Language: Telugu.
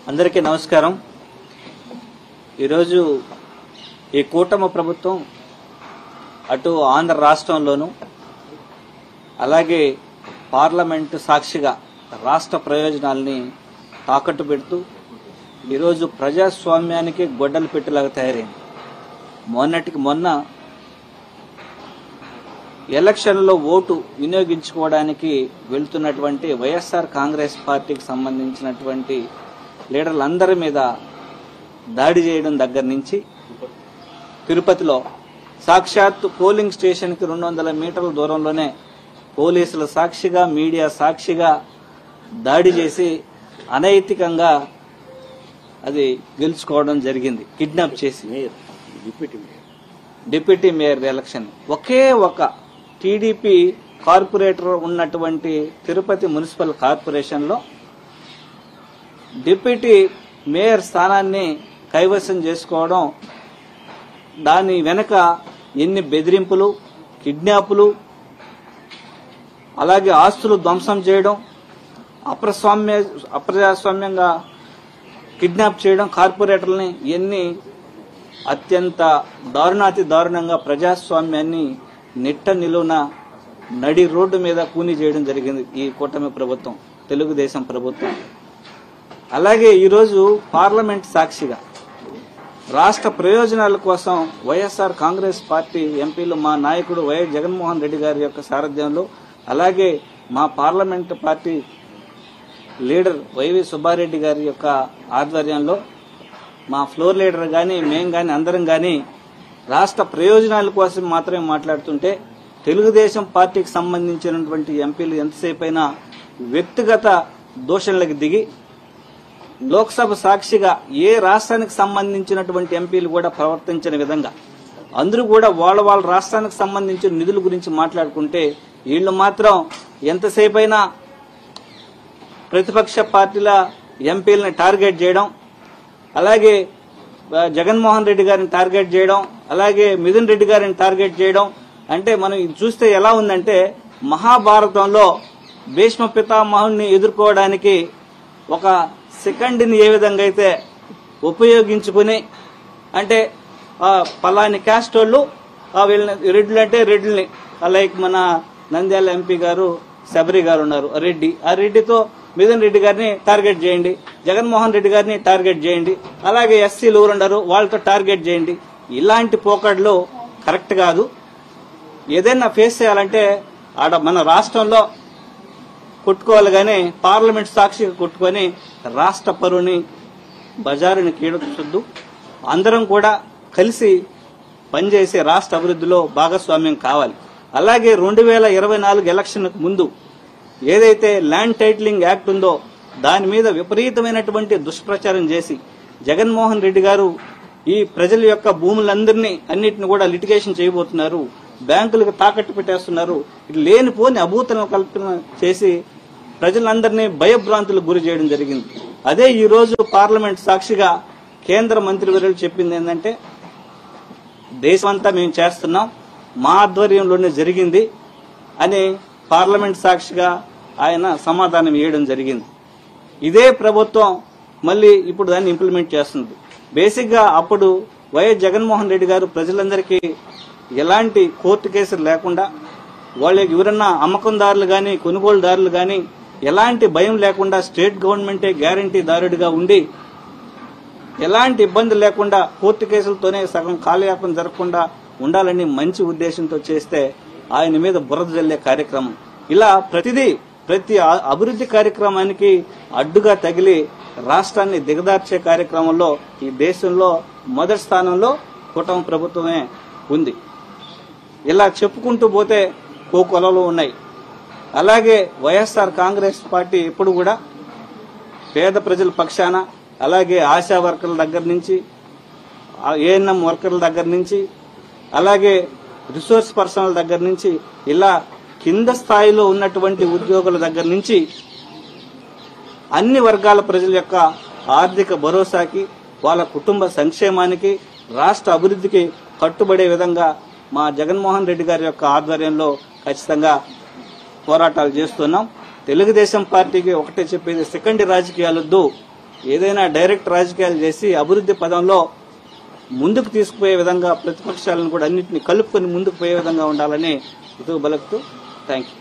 అందరికీ నమస్కారం। ఈరోజు ఈ కూటమి ప్రభుత్వం అటు ఆంధ్ర రాష్ట్రంలోనూ అలాగే పార్లమెంటు సాక్షిగా రాష్ట్ర ప్రయోజనాల్ని తాకట్టు పెడుతూ ఈరోజు ప్రజాస్వామ్యానికి గొడ్డలు పెట్టేలాగా తయారైంది। మొన్నటికి మొన్న ఎలక్షన్లో ఓటు వినియోగించుకోవడానికి వెళ్తున్నటువంటి వైఎస్ఆర్ కాంగ్రెస్ పార్టీకి సంబంధించినటువంటి లీడర్లందరి మీద దాడి చేయడం దగ్గర నుంచి తిరుపతిలో సాక్షాత్ పోలింగ్ స్టేషన్కి 200 మీటర్ల దూరంలోనే పోలీసుల సాక్షిగా మీడియా సాక్షిగా దాడి చేసి అనైతికంగా అది గెలుచుకోవడం జరిగింది। కిడ్నాప్ చేసి డిప్యూటీ మేయర్ ఎలక్షన్ ఒకే ఒక టీడీపీ కార్పొరేటర్ ఉన్నటువంటి తిరుపతి మున్సిపల్ కార్పొరేషన్లో డిప్యూటీ మేయర్ స్థానాన్ని కైవసం చేసుకోవడం, దాని వెనక ఎన్ని బెదిరింపులు, కిడ్నాపులు, అలాగే ఆస్తులు ధ్వంసం చేయడం, అప్రజాస్వామ్యంగా కిడ్నాప్ చేయడం, కార్పొరేటర్లని ఎన్ని అత్యంత దారుణాతి దారుణంగా ప్రజాస్వామ్యాన్ని నిట్ట నిలువున నడి రోడ్డు మీద కూని చేయడం జరిగింది ఈ కూటమి ప్రభుత్వం, తెలుగుదేశం ప్రభుత్వం। అలాగే ఈరోజు పార్లమెంట్ సాక్షిగా రాష్ట్ర ప్రయోజనాల కోసం వైఎస్ఆర్ కాంగ్రెస్ పార్టీ ఎంపీలు మా నాయకుడు వైఎస్ జగన్మోహన్ రెడ్డి గారి యొక్క సారథ్యంలో, అలాగే మా parliament party leader YV Subbareddy గారి యొక్క ఆధ్వర్యంలో మా ఫ్లోర్ లీడర్ గాని మేం గాని అందరం గాని రాష్ట్ర ప్రయోజనాల కోసం మాత్రమే మాట్లాడుతుంటే తెలుగుదేశం పార్టీకి సంబంధించినటువంటి ఎంపీలు ఎంతసేపైనా వ్యక్తిగత దూషణలకు దిగి లోక్సభ సాక్షిగా ఏ రాష్ట్రానికి సంబంధించినటువంటి ఎంపీలు కూడా ప్రవర్తించిన విధంగా అందరూ కూడా వాళ్ళ రాష్ట్రానికి సంబంధించిన నిధుల గురించి మాట్లాడుకుంటే వీళ్ళు మాత్రం ఎంతసేపైనా ప్రతిపక్ష పార్టీల ఎంపీలను టార్గెట్ చేయడం, అలాగే జగన్మోహన్ రెడ్డి గారిని టార్గెట్ చేయడం, అలాగే మిథున్ రెడ్డి గారిని టార్గెట్ చేయడం, అంటే మనం చూస్తే ఎలా ఉందంటే మహాభారతంలో భీష్మ పితామహుని ఎదుర్కోవడానికి ఒక సెకండ్ని ఏ విధంగా అయితే ఉపయోగించుకుని, అంటే పలాని క్యాస్ట్ వాళ్ళు వీళ్ళని రెడ్లు అంటే రెడ్లని, లైక్ మన నంద్యాల ఎంపీ గారు శబరి గారు ఉన్నారు రెడ్డి, ఆ రెడ్డితో మిథున్ రెడ్డి గారిని టార్గెట్ చేయండి, జగన్మోహన్ రెడ్డి గారిని టార్గెట్ చేయండి, అలాగే ఎస్సీలు ఎవరున్నారు వాళ్ళతో టార్గెట్ చేయండి। ఇలాంటి పోకడ్లు కరెక్ట్ కాదు। ఏదైనా ఫేస్ చేయాలంటే ఆడ మన రాష్ట్రంలో కొట్టుకోవాలి కానీ పార్లమెంట్ సాక్షిగా కొట్టుకొని రాష్ట్ర పరువుని బజారుని కీడొద్దు। అందరం కూడా కలిసి పనిచేసే రాష్ట్ర అభివృద్ధిలో భాగస్వామ్యం కావాలి। అలాగే 2024 ఎలక్షన్కు ముందు ఏదైతే ల్యాండ్ టైటిలింగ్ యాక్ట్ ఉందో దాని మీద విపరీతమైనటువంటి దుష్ప్రచారం చేసి జగన్మోహన్ రెడ్డి గారు ఈ ప్రజల యొక్క భూములందరినీ అన్నిటిని కూడా లిటిగేషన్ చేయబోతున్నారు, బ్యాంకులకు తాకట్టు పెట్టేస్తున్నారు, లేనిపోని అభూతన కల్పన చేసి ప్రజలందరినీ భయభ్రాంతులకు గురి చేయడం జరిగింది। అదే ఈ రోజు పార్లమెంట్ సాక్షిగా కేంద్ర మంత్రివర్యులు చెప్పింది ఏంటంటే దేశమంతా మేము చేస్తున్నాం, మా ఆధ్వర్యంలోనే జరిగింది అని పార్లమెంట్ సాక్షిగా ఆయన సమాధానం ఇవ్వడం జరిగింది। ఇదే ప్రభుత్వం మళ్ళీ ఇప్పుడు దాన్ని ఇంప్లిమెంట్ చేస్తుంది। బేసిక్ గా అప్పుడు వైఎస్ జగన్మోహన్ రెడ్డి గారు ప్రజలందరికీ ఎలాంటి కోర్టు కేసులు లేకుండా, వాళ్ళకి ఎవరన్నా అమ్మకందారులు గాని కొనుగోలుదారులు గాని ఎలాంటి భయం లేకుండా స్టేట్ గవర్నమెంటే గ్యారంటీదారుడిగా ఉండి ఎలాంటి ఇబ్బంది లేకుండా కోర్టు కేసులతోనే సగం కాలయాపన జరగకుండా ఉండాలని మంచి ఉద్దేశంతో చేస్తే ఆయన మీద బురద జల్లే కార్యక్రమం, ఇలా ప్రతి అభివృద్ధి కార్యక్రమానికి అడ్డుగా తగిలి రాష్ట్రాన్ని దిగదార్చే కార్యక్రమంలో ఈ దేశంలో మొదటి స్థానంలో కూటమి ప్రభుత్వమే ఉంది। ఇలా చెప్పుకుంటూ పోతే కోకొలలు ఉన్నాయి। అలాగే వైఎస్ఆర్ కాంగ్రెస్ పార్టీ ఎప్పుడు కూడా పేద ప్రజల పక్షాన, అలాగే ఆశా వర్కర్ల దగ్గర నుంచి ఏఎన్ఎం వర్కర్ల దగ్గర నుంచి, అలాగే రిసోర్స్ పర్సనల్ దగ్గర నుంచి, ఇలా కింద స్థాయిలో ఉన్నటువంటి ఉద్యోగుల దగ్గర నుంచి అన్ని వర్గాల ప్రజల యొక్క ఆర్థిక భరోసాకి, వాళ్ళ కుటుంబ సంక్షేమానికి, రాష్ట్ర అభివృద్ధికి కట్టుబడే విధంగా మా జగన్మోహన్ రెడ్డి గారి యొక్క ఆధ్వర్యంలో ఖచ్చితంగా పోరాటాలు చేస్తున్నాం। తెలుగుదేశం పార్టీకి ఒకటే చెప్పేది, సెకండ్ రాజకీయాలొద్దు, ఏదైనా డైరెక్ట్ రాజకీయాలు చేసి అభివృద్ధి పదంలో ముందుకు తీసుకుపోయే విధంగా ప్రతిపక్షాలను కూడా అన్నింటినీ కలుపుకొని ముందుకు పోయే విధంగా ఉండాలని హితవు పలుకుతూ థ్యాంక్ యూ.